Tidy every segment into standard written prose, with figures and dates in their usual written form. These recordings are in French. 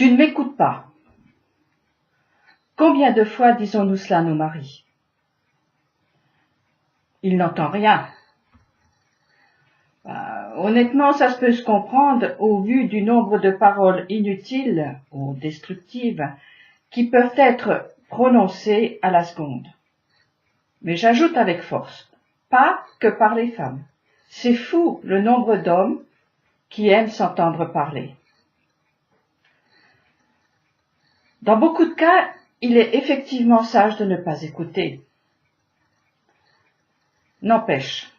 Tu ne m'écoutes pas. Combien de fois disons-nous cela à nos maris? Il n'entend rien. Honnêtement, ça peut se comprendre au vu du nombre de paroles inutiles ou destructives qui peuvent être prononcées à la seconde. Mais j'ajoute avec force, pas que par les femmes. C'est fou le nombre d'hommes qui aiment s'entendre parler. Dans beaucoup de cas, il est effectivement sage de ne pas écouter. N'empêche,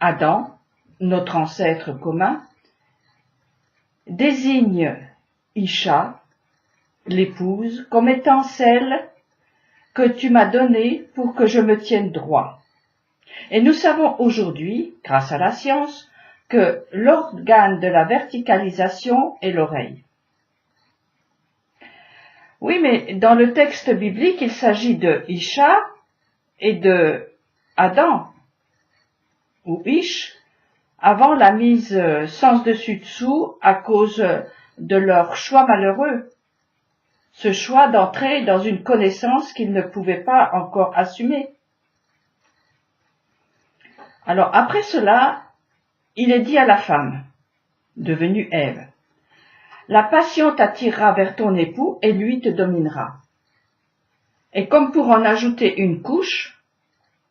Adam, notre ancêtre commun, désigne Isha, l'épouse, comme étant celle que tu m'as donnée pour que je me tienne droit. Et nous savons aujourd'hui, grâce à la science, que l'organe de la verticalisation est l'oreille. Oui, mais dans le texte biblique, il s'agit de Isha et de Adam, ou Ish, avant la mise sens dessus-dessous à cause de leur choix malheureux. Ce choix d'entrer dans une connaissance qu'ils ne pouvaient pas encore assumer. Alors après cela, il est dit à la femme, devenue Ève, la passion t'attirera vers ton époux et lui te dominera. Et comme pour en ajouter une couche,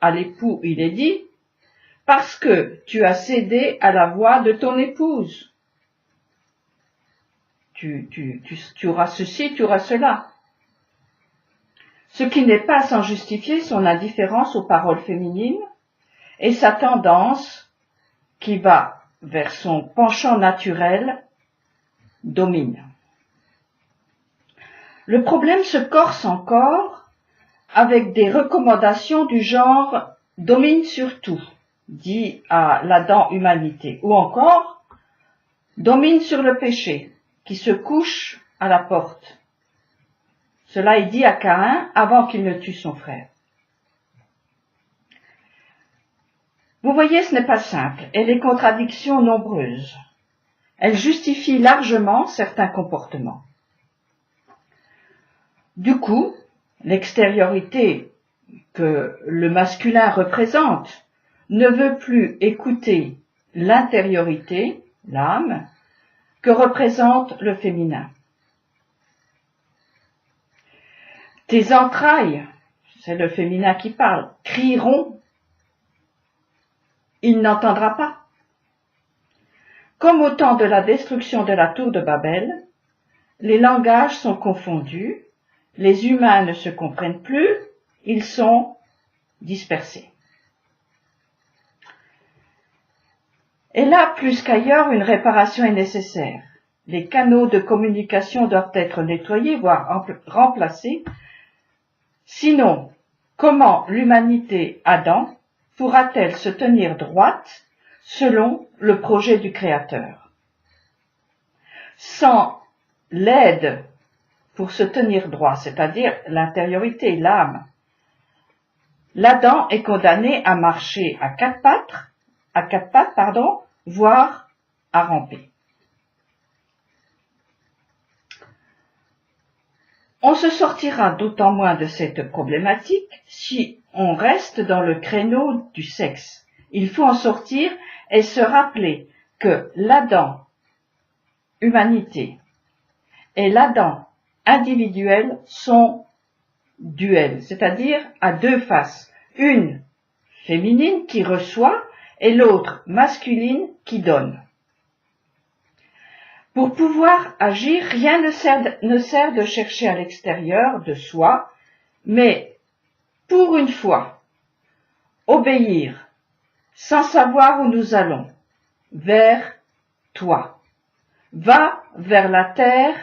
à l'époux il est dit, parce que tu as cédé à la voix de ton épouse. Tu auras ceci, tu auras cela. Ce qui n'est pas sans justifier son indifférence aux paroles féminines et sa tendance qui va vers son penchant naturel domine. Le problème se corse encore avec des recommandations du genre « domine sur tout », dit à l'Adam humanité, ou encore « domine sur le péché », qui se couche à la porte. Cela est dit à Caïn avant qu'il ne tue son frère. Vous voyez, ce n'est pas simple, et les contradictions nombreuses. Elles justifient largement certains comportements. Du coup, l'extériorité que le masculin représente ne veut plus écouter l'intériorité, l'âme, que représente le féminin. Tes entrailles, c'est le féminin qui parle, crieront, il n'entendra pas. Comme au temps de la destruction de la tour de Babel, les langages sont confondus, les humains ne se comprennent plus, ils sont dispersés. Et là, plus qu'ailleurs, une réparation est nécessaire. Les canaux de communication doivent être nettoyés, voire remplacés. Sinon, comment l'humanité Adam pourra-t-elle se tenir droite selon le projet du Créateur? Sans l'aide pour se tenir droit, c'est-à-dire l'intériorité, l'âme, l'Adam est condamné à marcher à quatre pattes, voire à ramper. On se sortira d'autant moins de cette problématique si on reste dans le créneau du sexe. Il faut en sortir et se rappeler que l'Adam humanité et l'Adam individuel sont duels, c'est-à-dire à deux faces, une féminine qui reçoit et l'autre masculine qui donne. Pour pouvoir agir, rien ne sert de chercher à l'extérieur de soi, mais pour une fois, obéir sans savoir où nous allons, vers toi. Va vers la terre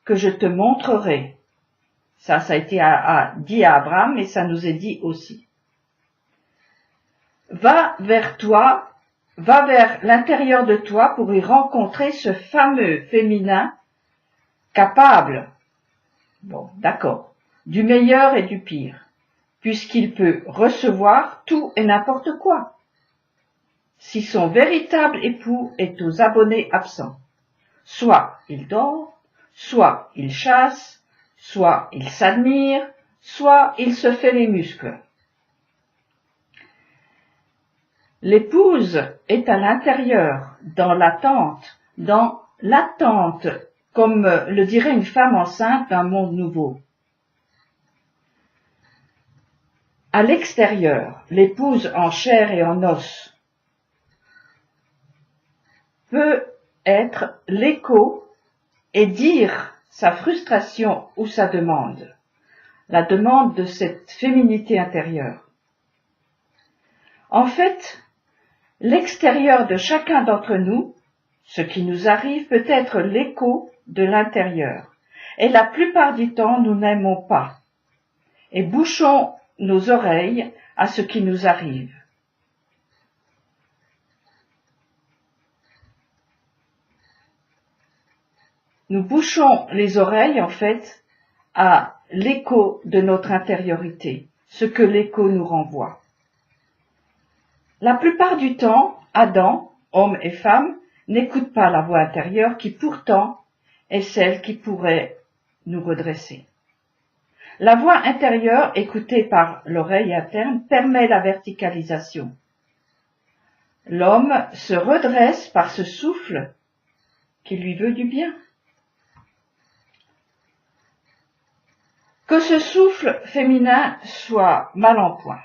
que je te montrerai. Ça a été dit à Abraham et ça nous est dit aussi. Va vers toi, va vers l'intérieur de toi pour y rencontrer ce fameux féminin capable, bon, d'accord, du meilleur et du pire, puisqu'il peut recevoir tout et n'importe quoi. Si son véritable époux est aux abonnés absents, soit il dort, Soit il chasse, soit il s'admire, soit il se fait les muscles. L'épouse est à l'intérieur, dans l'attente, comme le dirait une femme enceinte d'un monde nouveau. À l'extérieur, l'épouse en chair et en os peut être l'écho et dire sa frustration ou sa demande, la demande de cette féminité intérieure. En fait, l'extérieur de chacun d'entre nous, ce qui nous arrive, peut être l'écho de l'intérieur. Et la plupart du temps, nous n'aimons pas et bouchons nos oreilles à ce qui nous arrive. Nous bouchons les oreilles, en fait, à l'écho de notre intériorité, ce que l'écho nous renvoie. La plupart du temps, Adam, homme et femme, n'écoutent pas la voix intérieure qui pourtant est celle qui pourrait nous redresser. La voix intérieure, écoutée par l'oreille interne, permet la verticalisation. L'homme se redresse par ce souffle qui lui veut du bien. Que ce souffle féminin soit mal en point,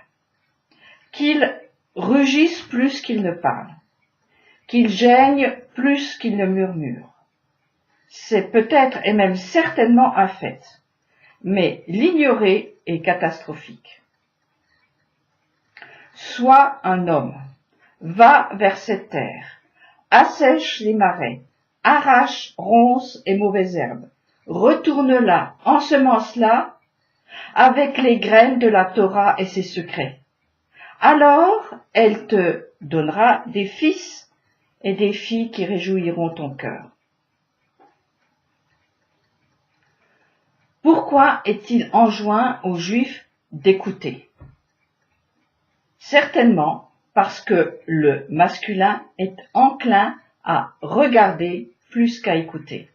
qu'il rugisse plus qu'il ne parle, qu'il geigne plus qu'il ne murmure. C'est peut-être et même certainement un fait, mais l'ignorer est catastrophique. Sois un homme, va vers cette terre, assèche les marais, arrache ronces et mauvaises herbes, retourne-la, ensemence-la avec les graines de la Torah et ses secrets. Alors, elle te donnera des fils et des filles qui réjouiront ton cœur. Pourquoi est-il enjoint aux Juifs d'écouter? Certainement parce que le masculin est enclin à regarder plus qu'à écouter.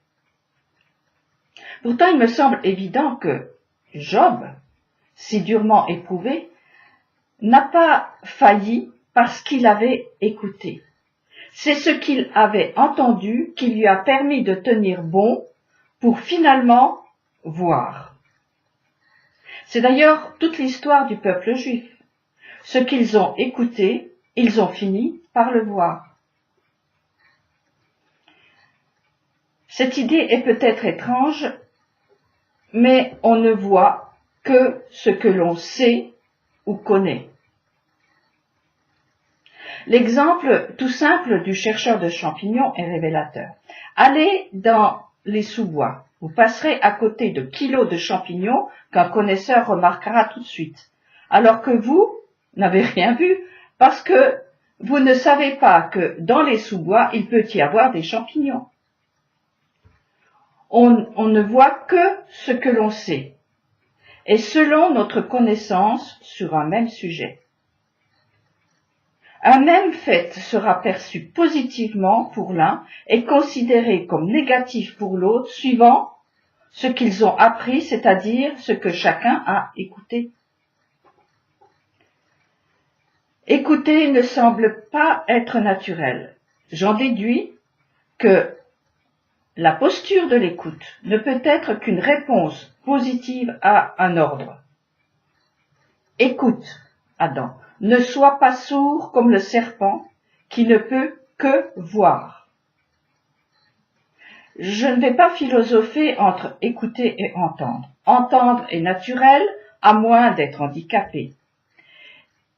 Pourtant, il me semble évident que Job, si durement éprouvé, n'a pas failli parce qu'il avait écouté. C'est ce qu'il avait entendu qui lui a permis de tenir bon pour finalement voir. C'est d'ailleurs toute l'histoire du peuple juif. Ce qu'ils ont écouté, ils ont fini par le voir. Cette idée est peut-être étrange, mais on ne voit que ce que l'on sait ou connaît. L'exemple tout simple du chercheur de champignons est révélateur. Allez dans les sous-bois, vous passerez à côté de kilos de champignons qu'un connaisseur remarquera tout de suite, alors que vous n'avez rien vu, parce que vous ne savez pas que dans les sous-bois, il peut y avoir des champignons. On ne voit que ce que l'on sait, et selon notre connaissance sur un même sujet. Un même fait sera perçu positivement pour l'un et considéré comme négatif pour l'autre, suivant ce qu'ils ont appris, c'est-à-dire ce que chacun a écouté. Écouter ne semble pas être naturel. J'en déduis que la posture de l'écoute ne peut être qu'une réponse positive à un ordre. Écoute, Adam, ne sois pas sourd comme le serpent qui ne peut que voir. Je ne vais pas philosopher entre écouter et entendre. Entendre est naturel, à moins d'être handicapé.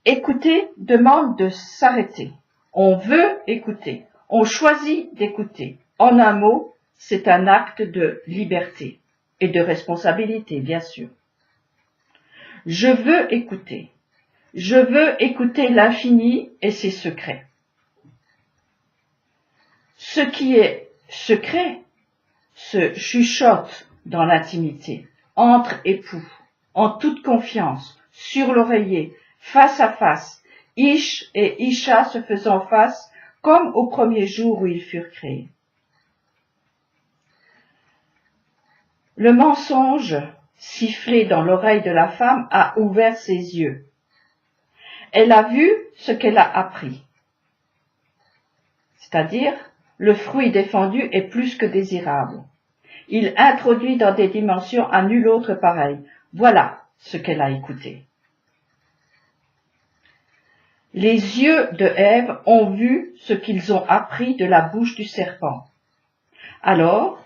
Écouter demande de s'arrêter. On veut écouter. On choisit d'écouter. En un mot, c'est un acte de liberté et de responsabilité, bien sûr. Je veux écouter. Je veux écouter l'infini et ses secrets. Ce qui est secret se chuchote dans l'intimité, entre époux, en toute confiance, sur l'oreiller, face à face, Ish et Isha se faisant face, comme au premier jour où ils furent créés. Le mensonge, sifflé dans l'oreille de la femme, a ouvert ses yeux. Elle a vu ce qu'elle a appris. C'est-à-dire, le fruit défendu est plus que désirable. Il introduit dans des dimensions à nul autre pareil. Voilà ce qu'elle a écouté. Les yeux de Ève ont vu ce qu'ils ont appris de la bouche du serpent. Alors,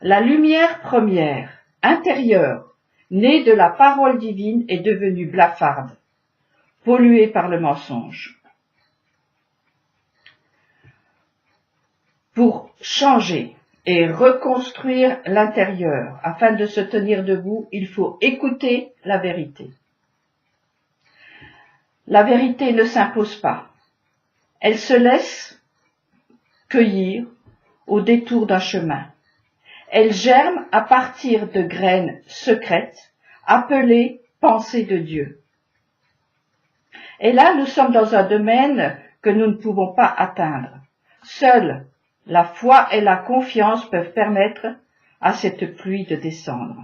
la lumière première, intérieure, née de la parole divine, est devenue blafarde, polluée par le mensonge. Pour changer et reconstruire l'intérieur, afin de se tenir debout, il faut écouter la vérité. La vérité ne s'impose pas. Elle se laisse cueillir au détour d'un chemin. Elle germe à partir de graines secrètes, appelées pensées de Dieu. Et là, nous sommes dans un domaine que nous ne pouvons pas atteindre. Seule la foi et la confiance peuvent permettre à cette pluie de descendre.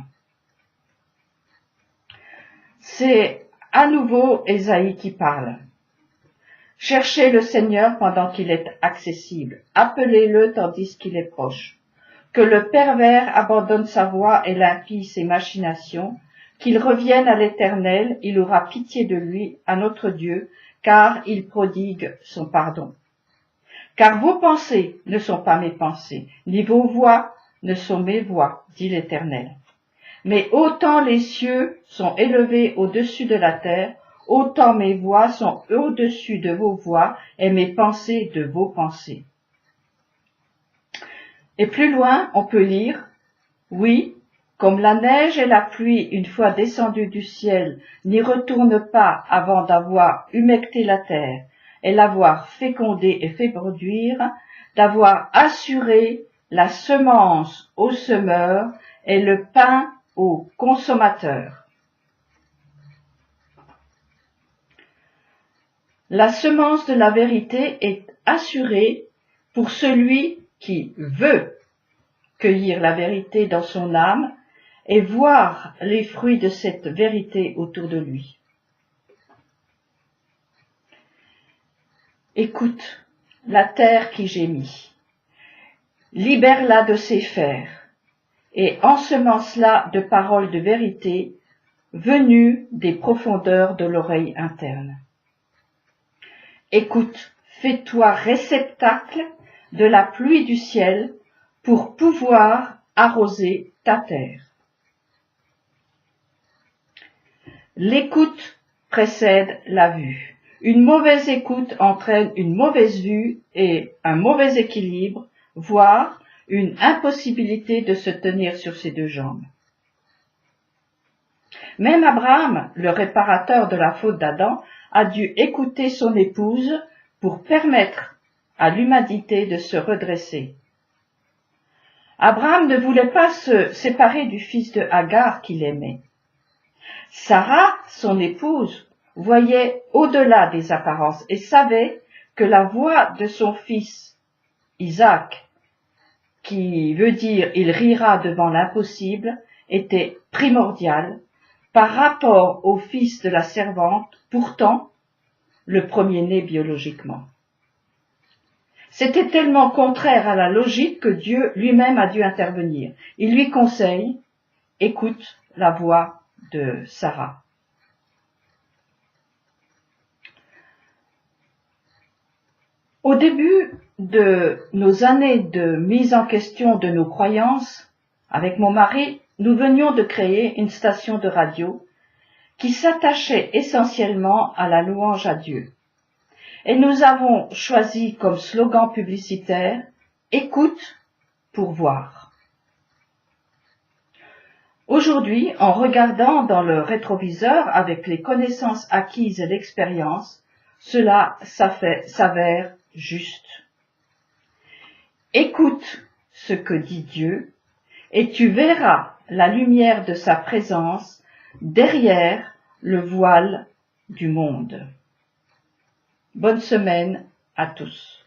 C'est à nouveau Ésaïe qui parle. Cherchez le Seigneur pendant qu'il est accessible. Appelez-le tandis qu'il est proche. Que le pervers abandonne sa voie et l'impie ses machinations. Qu'il revienne à l'Éternel, il aura pitié de lui, à notre Dieu, car il prodigue son pardon. Car vos pensées ne sont pas mes pensées, ni vos voix ne sont mes voix, dit l'Éternel. Mais autant les cieux sont élevés au-dessus de la terre, autant mes voix sont au-dessus de vos voix et mes pensées de vos pensées. Et plus loin, on peut lire, oui, comme la neige et la pluie, une fois descendues du ciel, n'y retournent pas avant d'avoir humecté la terre et l'avoir fécondée et fait produire, d'avoir assuré la semence au semeur et le pain au consommateur. La semence de la vérité est assurée pour celui qui veut cueillir la vérité dans son âme et voir les fruits de cette vérité autour de lui. Écoute la terre qui gémit, libère-la de ses fers, et ensemence-la de paroles de vérité venues des profondeurs de l'oreille interne. Écoute, fais-toi réceptacle de la pluie du ciel pour pouvoir arroser ta terre. L'écoute précède la vue. Une mauvaise écoute entraîne une mauvaise vue et un mauvais équilibre, voire une impossibilité de se tenir sur ses deux jambes. Même Abraham, le réparateur de la faute d'Adam, a dû écouter son épouse pour permettre à l'humanité de se redresser. Abraham ne voulait pas se séparer du fils de Agar qu'il aimait. Sarah, son épouse, voyait au-delà des apparences et savait que la voix de son fils, Isaac, qui veut dire « il rira devant l'impossible », était primordiale par rapport au fils de la servante, pourtant le premier-né biologiquement. C'était tellement contraire à la logique que Dieu lui-même a dû intervenir. Il lui conseille « écoute la voix de Sarah ». Au début de nos années de mise en question de nos croyances, avec mon mari, nous venions de créer une station de radio qui s'attachait essentiellement à la louange à Dieu. Et nous avons choisi comme slogan publicitaire « Écoute pour voir ». Aujourd'hui, en regardant dans le rétroviseur avec les connaissances acquises et l'expérience, cela s'avère juste. Écoute ce que dit Dieu et tu verras la lumière de sa présence derrière le voile du monde. Bonne semaine à tous.